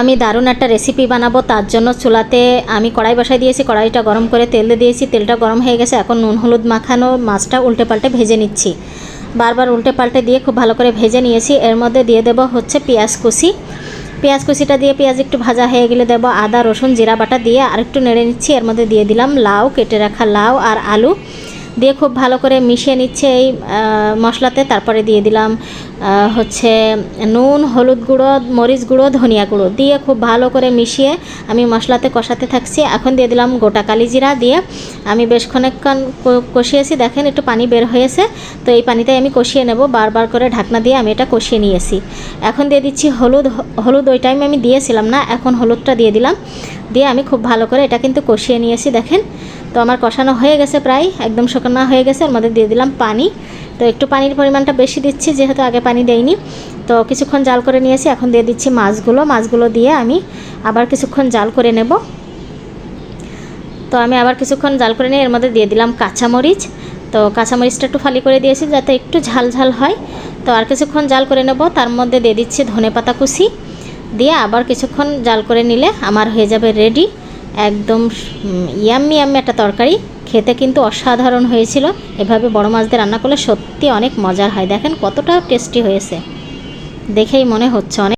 আমি দারুণ একটা রেসিপি বানাবো। তার জন্য চুলাতে আমি কড়াই বসাই দিয়েছি, কড়াইটা গরম করে তেল দিয়ে দিয়েছি, তেলটা গরম হয়ে গেছে। এখন নুন হলুদ মাখানো মাছটা উল্টে পাল্টে ভেজে নিচ্ছি, বারবার উল্টে পাল্টে দিয়ে খুব ভালো করে ভেজে নিয়েছি। এর মধ্যে দিয়ে দেবো হচ্ছে পেঁয়াজ কুচি, পেঁয়াজ কুচিটা দিয়ে পেঁয়াজ একটু ভাজা হয়ে গেলে দেবো আদা রসুন জিরা বাটা দিয়ে আরেকটু নেড়ে নিচ্ছি। এর মধ্যে দিয়ে দিলাম লাউ, কেটে রাখা লাউ আর আলু দিয়ে খুব ভালো করে মিশিয়ে নিচ্ছে এই মশলাতে। তারপরে দিয়ে দিলাম হচ্ছে নুন, হলুদ গুঁড়ো, মরিচ গুঁড়ো, ধনিয়া গুঁড়ো দিয়ে খুব ভালো করে মিশিয়ে আমি মশলাতে কষাতে থাকছি। এখন দিয়ে দিলাম গোটা কালি জিরা দিয়ে আমি বেশ খানিকক্ষণ কষিয়েছি। দেখেন একটু পানি বের হয়েছে, তো এই পানিতে আমি কষিয়ে নেব। বারবার করে ঢাকনা দিয়ে আমি এটা কষিয়ে নিয়েছি। এখন দিয়ে দিচ্ছি হলুদ ওই টাইমে আমি দিয়েছিলাম না, এখন হলুদটা দিয়ে দিলাম। দিয়ে আমি খুব ভালো করে এটা কিন্তু কষিয়ে নিয়েছি। দেখেন তো আমার কষানো হয়ে গেছে, প্রায় একদম শুকনো হয়ে গেছে। এর মধ্যে দিয়ে দিলাম পানি, তো একটু পানির পরিমাণটা বেশি দিচ্ছি যেহেতু আগে পানি দেইনি। তো কিছুক্ষণ জাল করে নিয়েছি। এখন দিয়ে দিচ্ছি মাছগুলো দিয়ে আমি আবার কিছুক্ষণ জাল করে নেব। তো আমি আবার কিছুক্ষণ জাল করে নিয়ে এর মধ্যে দিয়ে দিলাম কাঁচামরিচ। তো কাঁচামরিচটা একটু ফালি করে দিয়েছি যাতে একটু ঝাল ঝাল হয়। তো আর কিছুক্ষণ জাল করে নেব। তার মধ্যে দিয়ে দিচ্ছি ধনেপাতা কুচি দিয়ে আবার কিছুক্ষণ জাল করে নিলে আমার হয়ে যাবে রেডি একদম ইয়াম্মি একটা তরকারি। খেতে কিন্তু অসাধারণ হয়েছিল। এভাবে বড় মাছ দিয়ে রান্না করলে সত্যি অনেক মজার হয়। দেখেন কতটা টেস্টি হয়েছে, দেখেই মনে হচ্ছে অনেক